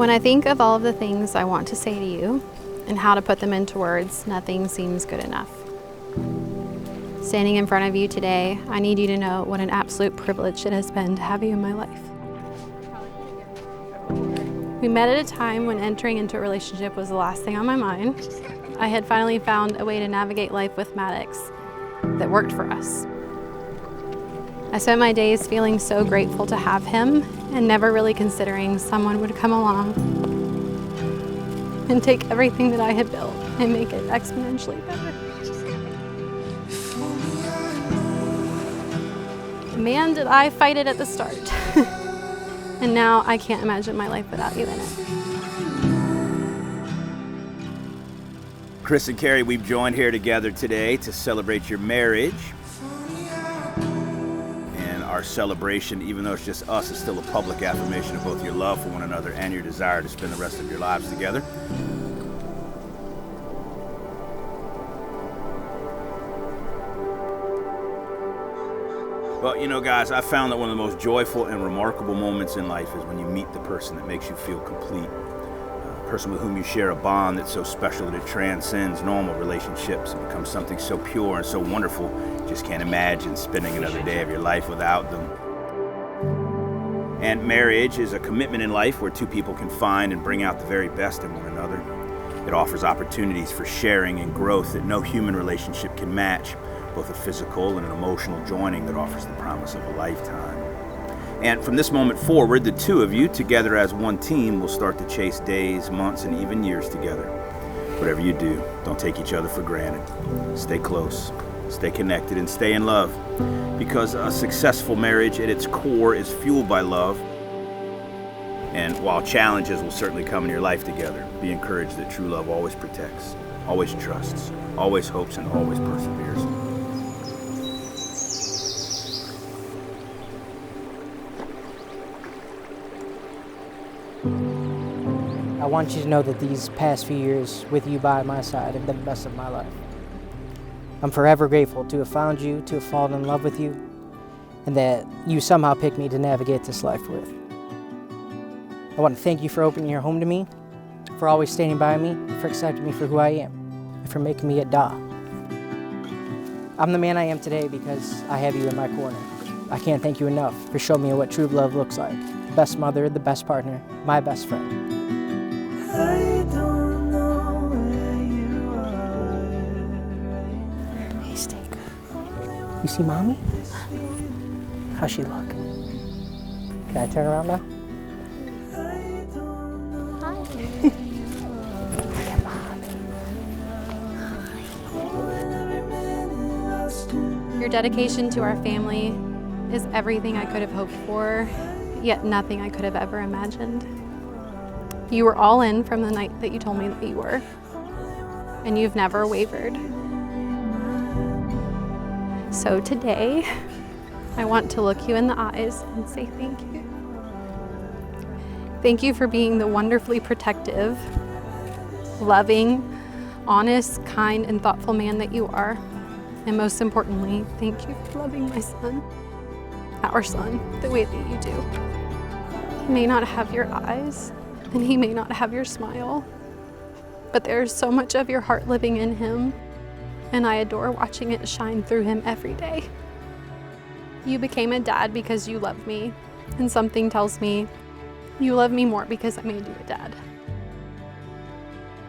When I think of all of the things I want to say to you and how to put them into words, nothing seems good enough. Standing in front of you today, I need you to know what an absolute privilege it has been to have you in my life. We met at a time when entering into a relationship was the last thing on my mind. I had finally found a way to navigate life with Maddox that worked for us. I spent my days feeling so grateful to have him and never really considering someone would come along and take everything that I had built and make it exponentially better. Man, did I fight it at the start. And now I can't imagine my life without you in it. Chris and Kerry, we've joined here together today to celebrate your marriage. And our celebration, even though it's just us, is still a public affirmation of both your love for one another and your desire to spend the rest of your lives together. Well, you know, guys, I found that one of the most joyful and remarkable moments in life is when you meet the person that makes you feel complete. A person with whom you share a bond that's so special that it transcends normal relationships and becomes something so pure and so wonderful, you just can't imagine spending another day of your life without them. And marriage is a commitment in life where two people can find and bring out the very best in one another. It offers opportunities for sharing and growth that no human relationship can match, both a physical and an emotional joining that offers the promise of a lifetime. And from this moment forward, the two of you, together as one team, will start to chase days, months, and even years together. Whatever you do, don't take each other for granted. Stay close, stay connected, and stay in love. Because a successful marriage at its core is fueled by love. And while challenges will certainly come in your life together, be encouraged that true love always protects, always trusts, always hopes, and always perseveres. I want you to know that these past few years with you by my side have been the best of my life. I'm forever grateful to have found you, to have fallen in love with you, and that you somehow picked me to navigate this life with. I want to thank you for opening your home to me, for always standing by me, and for accepting me for who I am, and for making me a da. I'm the man I am today because I have you in my corner. I can't thank you enough for showing me what true love looks like. The best mother, the best partner, my best friend. I don't know where you are. Hey, Steak. You see Mommy? How's she look? Can I turn around now? Hi. Look at Mommy. Your dedication to our family is everything I could have hoped for, yet nothing I could have ever imagined. You were all in from the night that you told me that you were, and you've never wavered. So today, I want to look you in the eyes and say thank you. Thank you for being the wonderfully protective, loving, honest, kind, and thoughtful man that you are. And most importantly, thank you for loving my son, our son, the way that you do. He may not have your eyes, and he may not have your smile, but there is so much of your heart living in him, and I adore watching it shine through him every day. You became a dad because you love me, and something tells me you love me more because I made you a dad.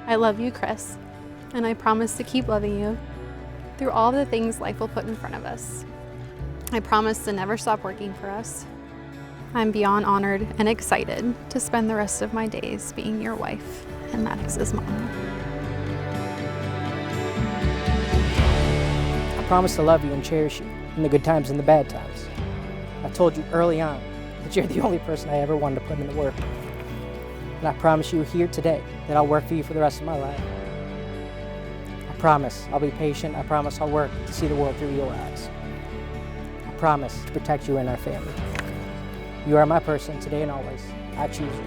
I love you, Chris, and I promise to keep loving you through all the things life will put in front of us. I promise to never stop working for us. I'm beyond honored and excited to spend the rest of my days being your wife and Maddox's mom. I promise to love you and cherish you in the good times and the bad times. I told you early on that you're the only person I ever wanted to put in the work. And I promise you here today that I'll work for you for the rest of my life. I promise I'll be patient. I promise I'll work to see the world through your eyes. I promise to protect you and our family. You are my person today and always. I choose you.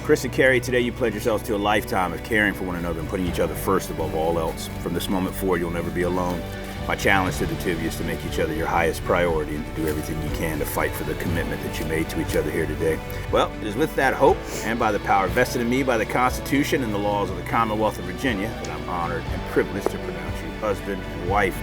Chris and Kerry, today you pledge yourselves to a lifetime of caring for one another and putting each other first above all else. From this moment forward, you'll never be alone. My challenge to the two of you is to make each other your highest priority and to do everything you can to fight for the commitment that you made to each other here today. Well, it is with that hope and by the power vested in me by the Constitution and the laws of the Commonwealth of Virginia that I'm honored and privileged to pronounce you husband and wife.